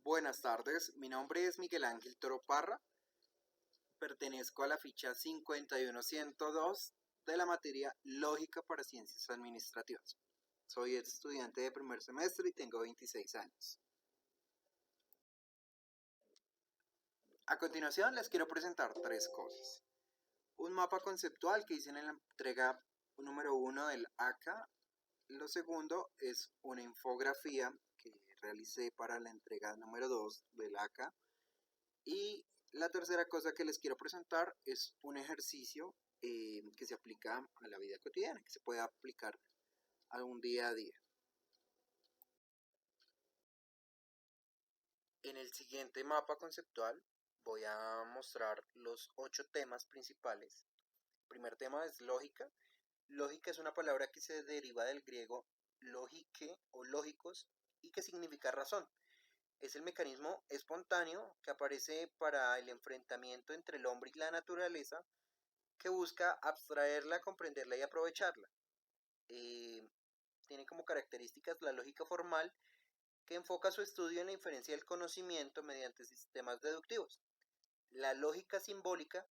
Buenas tardes, mi nombre es Miguel Ángel Toro Parra, pertenezco a la ficha 51102 de la materia Lógica para Ciencias Administrativas. Soy estudiante de primer semestre y tengo 26 años. A continuación les quiero presentar tres cosas. Un mapa conceptual que hice en la entrega número 1 del ACA. Lo segundo es una infografía que realicé para la entrega número 2 del ACA. Y la tercera cosa que les quiero presentar es un ejercicio que se aplica a la vida cotidiana, que se puede aplicar a un día a día. En el siguiente mapa conceptual voy a mostrar los 8 temas principales. El primer tema es lógica. Lógica es una palabra que se deriva del griego logike o lógicos y que significa razón. Es el mecanismo espontáneo que aparece para el enfrentamiento entre el hombre y la naturaleza, que busca abstraerla, comprenderla y aprovecharla. Tiene como características la lógica formal, que enfoca su estudio en la inferencia del conocimiento mediante sistemas deductivos. La lógica simbólica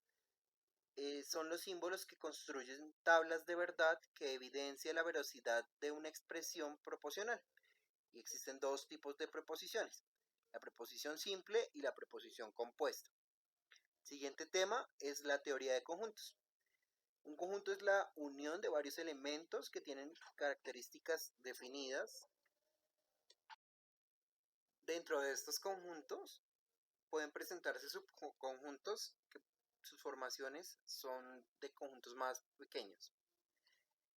son los símbolos que construyen tablas de verdad que evidencian la veracidad de una expresión proposicional. Y existen dos tipos de preposiciones: la preposición simple y la preposición compuesta. Siguiente tema es la teoría de conjuntos. Un conjunto es la unión de varios elementos que tienen características definidas. Dentro de estos conjuntos pueden presentarse subconjuntos que sus formaciones son de conjuntos más pequeños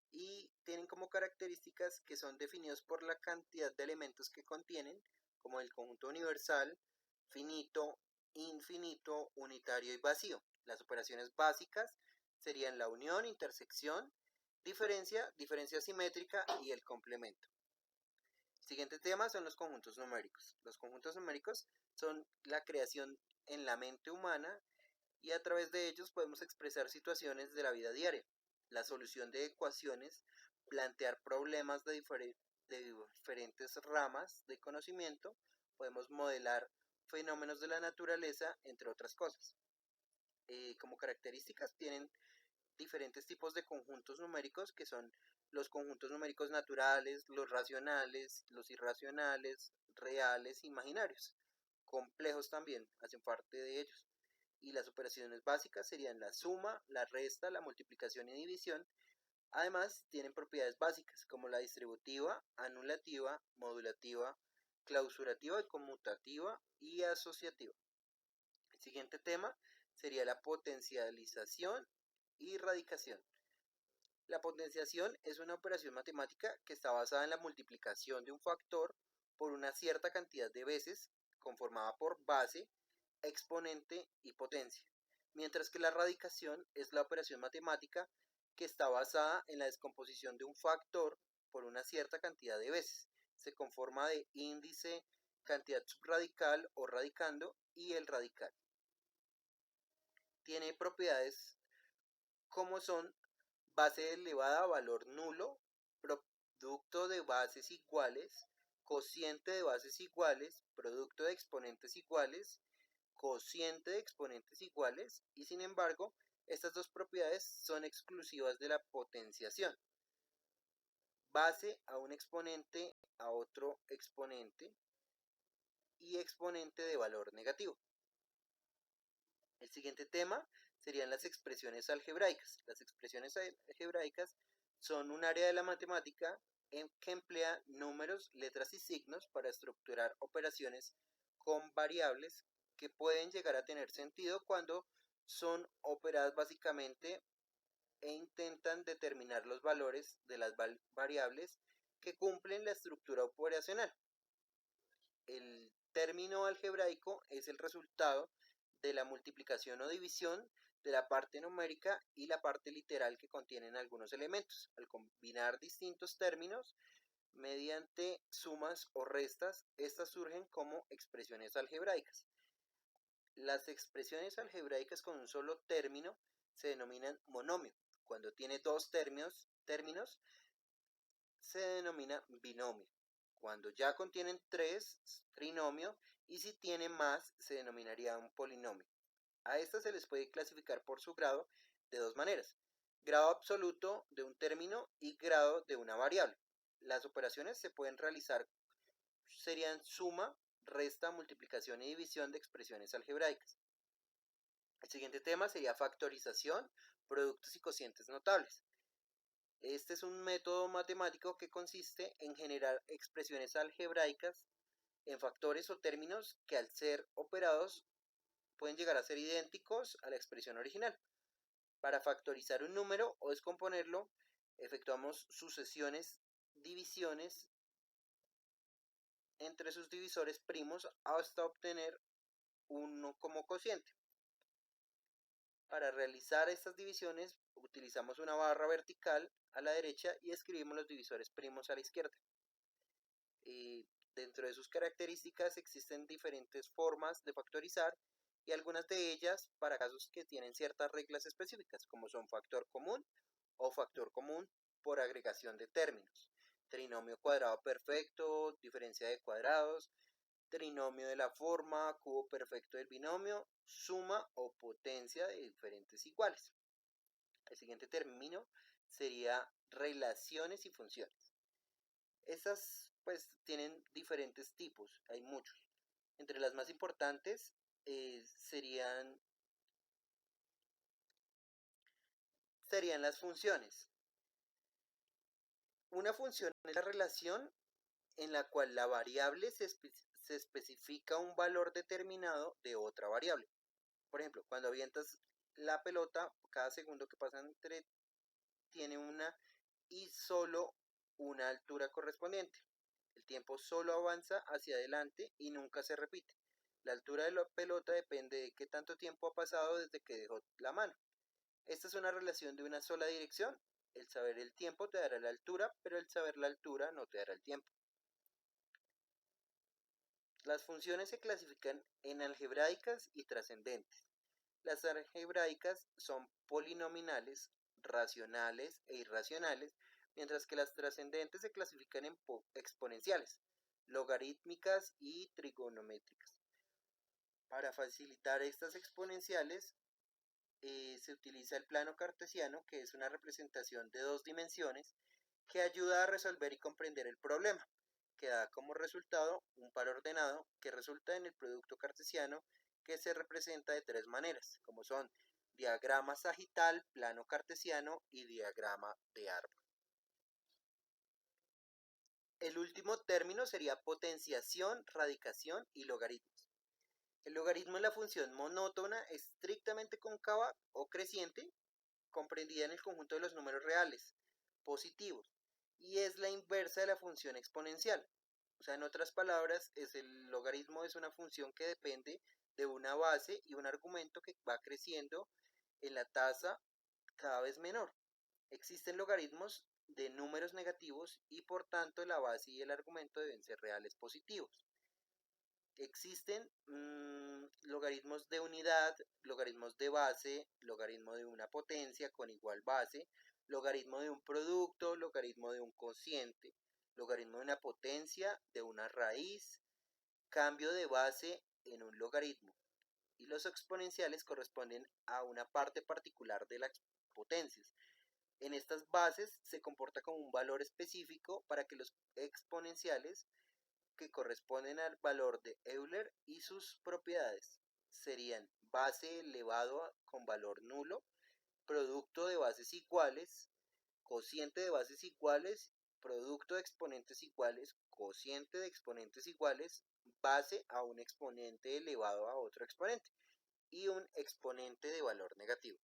y tienen como características que son definidos por la cantidad de elementos que contienen, como el conjunto universal, finito, infinito, unitario y vacío. Las operaciones básicas serían la unión, intersección, diferencia, diferencia simétrica y el complemento. El siguiente tema son los conjuntos numéricos. Los conjuntos numéricos son la creación en la mente humana y a través de ellos podemos expresar situaciones de la vida diaria, la solución de ecuaciones, plantear problemas de diferentes ramas de conocimiento, podemos modelar fenómenos de la naturaleza, entre otras cosas. Como características tienen diferentes tipos de conjuntos numéricos, que son los conjuntos numéricos naturales, los racionales, los irracionales, reales, imaginarios. Complejos también hacen parte de ellos. Y las operaciones básicas serían la suma, la resta, la multiplicación y división. Además, tienen propiedades básicas como la distributiva, anulativa, modulativa, clausurativa, conmutativa y asociativa. El siguiente tema sería la potencialización y radicación. La potenciación es una operación matemática que está basada en la multiplicación de un factor por una cierta cantidad de veces, conformada por base, exponente y potencia, mientras que la radicación es la operación matemática que está basada en la descomposición de un factor por una cierta cantidad de veces. Se conforma de índice, cantidad subradical o radicando y el radical. Tiene propiedades como son base elevada a valor nulo, producto de bases iguales, cociente de bases iguales, producto de exponentes iguales, cociente de exponentes iguales, y sin embargo, estas dos propiedades son exclusivas de la potenciación. Base a un exponente a otro exponente y exponente de valor negativo. El siguiente tema serían las expresiones algebraicas. Las expresiones algebraicas son un área de la matemática que emplea números, letras y signos para estructurar operaciones con variables que pueden llegar a tener sentido cuando son operadas básicamente e intentan determinar los valores de las variables que cumplen la estructura operacional. El término algebraico es el resultado de la multiplicación o división de la parte numérica y la parte literal que contienen algunos elementos. Al combinar distintos términos mediante sumas o restas, estas surgen como expresiones algebraicas. Las expresiones algebraicas con un solo término se denominan monomio. Cuando tiene dos términos se denomina binomio. Cuando ya contienen tres, trinomio, y si tiene más se denominaría un polinomio. A estas se les puede clasificar por su grado de dos maneras: grado absoluto de un término y grado de una variable. Las operaciones se pueden realizar, serían suma, resta, multiplicación y división de expresiones algebraicas. El siguiente tema sería factorización, productos y cocientes notables. Este es un método matemático que consiste en generar expresiones algebraicas en factores o términos que al ser operados pueden llegar a ser idénticos a la expresión original. Para factorizar un número o descomponerlo, efectuamos sucesiones, divisiones entre sus divisores primos hasta obtener uno como cociente. Para realizar estas divisiones utilizamos una barra vertical a la derecha y escribimos los divisores primos a la izquierda. Dentro de sus características existen diferentes formas de factorizar y algunas de ellas para casos que tienen ciertas reglas específicas, como son factor común o factor común por agregación de términos, trinomio cuadrado perfecto, diferencia de cuadrados, trinomio de la forma, cubo perfecto del binomio, suma o potencia de diferentes iguales. El siguiente término sería relaciones y funciones. Estas pues tienen diferentes tipos, hay muchos. Entre las más importantes serían las funciones. Una función es la relación en la cual la variable se especifica un valor determinado de otra variable. Por ejemplo, cuando avientas la pelota, cada segundo que pasa entre tiene una y solo una altura correspondiente. El tiempo solo avanza hacia adelante y nunca se repite. La altura de la pelota depende de qué tanto tiempo ha pasado desde que dejó la mano. Esta es una relación de una sola dirección. El saber el tiempo te dará la altura, pero el saber la altura no te dará el tiempo. Las funciones se clasifican en algebraicas y trascendentes. Las algebraicas son polinominales, racionales e irracionales, mientras que las trascendentes se clasifican en exponenciales, logarítmicas y trigonométricas. Para facilitar estas exponenciales se utiliza el plano cartesiano, que es una representación de dos dimensiones que ayuda a resolver y comprender el problema, que da como resultado un par ordenado que resulta en el producto cartesiano, que se representa de tres maneras, como son diagrama sagital, plano cartesiano y diagrama de árbol. El último término sería potenciación, radicación y logaritmos. El logaritmo es la función monótona estrictamente cóncava o creciente, comprendida en el conjunto de los números reales, positivos, y es la inversa de la función exponencial. O sea, en otras palabras, el logaritmo es una función que depende de una base y un argumento que va creciendo en la tasa cada vez menor. Existen logaritmos de números negativos y por tanto la base y el argumento deben ser reales positivos. Existen logaritmos de unidad, logaritmos de base, logaritmo de una potencia con igual base, logaritmo de un producto, logaritmo de un cociente, logaritmo de una potencia, de una raíz, cambio de base en un logaritmo. Y los exponenciales corresponden a una parte particular de las potencias. En estas bases se comporta como un valor específico para que los exponenciales que corresponden al valor de Euler y sus propiedades serían base elevado con valor nulo, producto de bases iguales, cociente de bases iguales, producto de exponentes iguales, cociente de exponentes iguales, base a un exponente elevado a otro exponente y un exponente de valor negativo.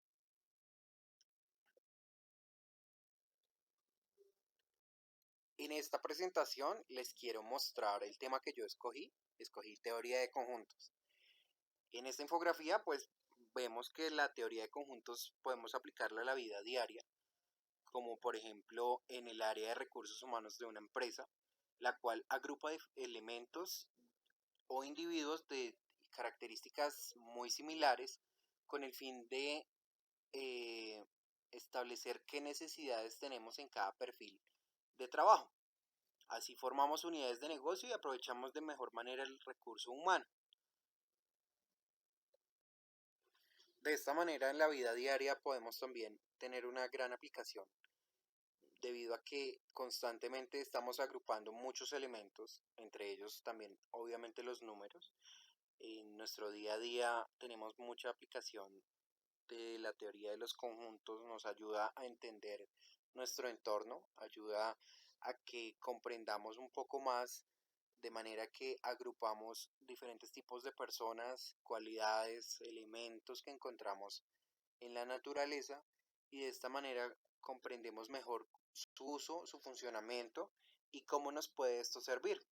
En esta presentación les quiero mostrar el tema que yo escogí teoría de conjuntos. En esta infografía pues vemos que la teoría de conjuntos podemos aplicarla a la vida diaria, como por ejemplo en el área de recursos humanos de una empresa, la cual agrupa elementos o individuos de características muy similares con el fin de establecer qué necesidades tenemos en cada perfil de trabajo. Así formamos unidades de negocio y aprovechamos de mejor manera el recurso humano. De esta manera en la vida diaria podemos también tener una gran aplicación debido a que constantemente estamos agrupando muchos elementos, entre ellos también obviamente los números. En nuestro día a día tenemos mucha aplicación de la teoría de los conjuntos, nos ayuda a entender nuestro entorno, ayuda a que comprendamos un poco más de manera que agrupamos diferentes tipos de personas, cualidades, elementos que encontramos en la naturaleza y de esta manera comprendemos mejor su uso, su funcionamiento y cómo nos puede esto servir.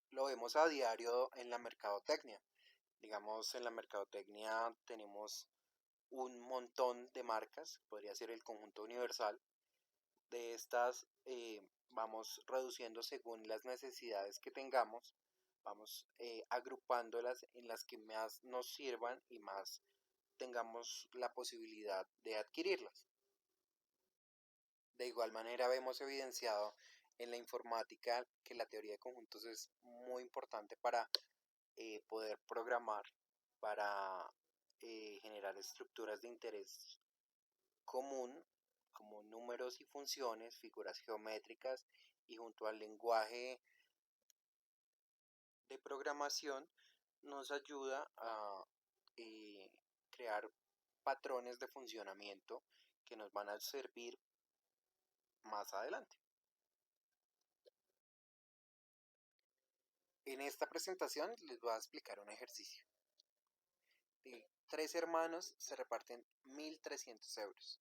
Lo vemos a diario en la mercadotecnia. Digamos, en la mercadotecnia tenemos un montón de marcas, podría ser el conjunto universal. De estas vamos reduciendo según las necesidades que tengamos, vamos agrupándolas en las que más nos sirvan y más tengamos la posibilidad de adquirirlas. De igual manera vemos evidenciado en la informática que la teoría de conjuntos es muy importante para poder programar, para generar estructuras de interés común como números y funciones, figuras geométricas y junto al lenguaje de programación nos ayuda a crear patrones de funcionamiento que nos van a servir más adelante. En esta presentación les voy a explicar un ejercicio. Tres hermanos se reparten 1.300 euros.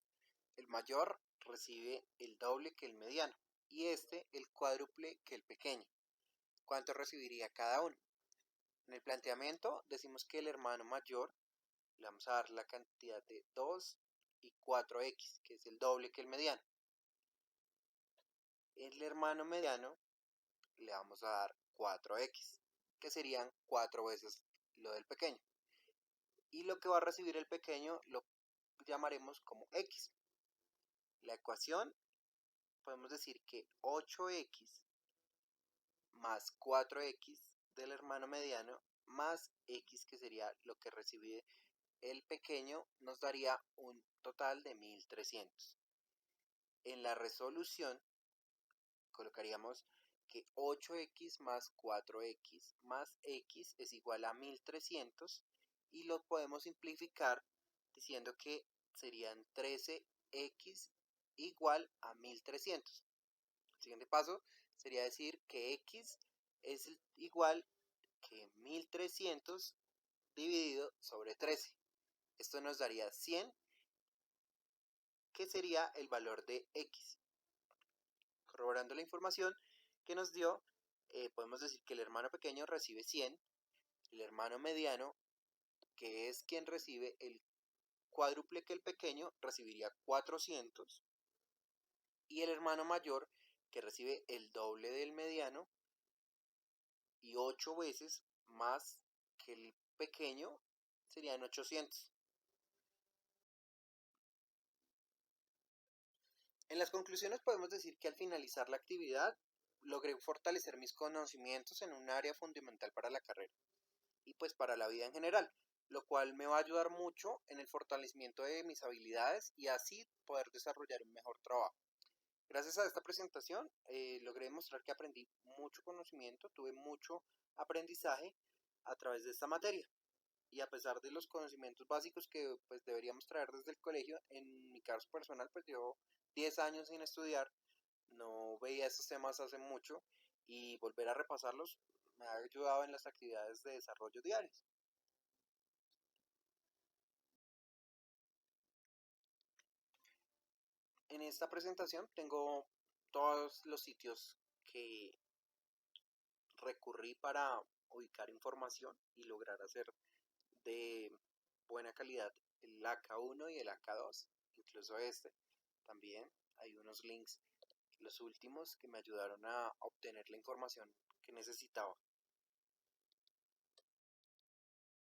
El mayor recibe el doble que el mediano y este el cuádruple que el pequeño. ¿Cuánto recibiría cada uno? En el planteamiento decimos que el hermano mayor le vamos a dar la cantidad de 2 y 4x, que es el doble que el mediano. El hermano mediano le vamos a dar 4x, que serían 4 veces lo del pequeño. Y lo que va a recibir el pequeño lo llamaremos como x. La ecuación podemos decir que 8x más 4x del hermano mediano más x, que sería lo que recibe el pequeño, nos daría un total de 1.300. En la resolución colocaríamos que 8x más 4x más x es igual a 1.300 y lo podemos simplificar diciendo que serían 13x igual a 1.300. El siguiente paso sería decir que x es igual que 1.300 dividido sobre 13. Esto nos daría 100, que sería el valor de x. Corroborando la información que nos dio, podemos decir que el hermano pequeño recibe 100, el hermano mediano, que es quien recibe el cuádruple que el pequeño, recibiría 400, y el hermano mayor, que recibe el doble del mediano y 8 veces más que el pequeño, serían 800. En las conclusiones podemos decir que al finalizar la actividad logré fortalecer mis conocimientos en un área fundamental para la carrera y pues para la vida en general, lo cual me va a ayudar mucho en el fortalecimiento de mis habilidades y así poder desarrollar un mejor trabajo. Gracias a esta presentación logré demostrar que aprendí mucho conocimiento, tuve mucho aprendizaje a través de esta materia. Y a pesar de los conocimientos básicos que pues deberíamos traer desde el colegio, en mi caso personal pues llevo 10 años sin estudiar, no veía estos temas hace mucho y volver a repasarlos me ha ayudado en las actividades de desarrollo diarios. En esta presentación tengo todos los sitios que recurrí para ubicar información y lograr hacer de buena calidad el AK1 y el AK2, incluso este. También hay unos links, los últimos, que me ayudaron a obtener la información que necesitaba.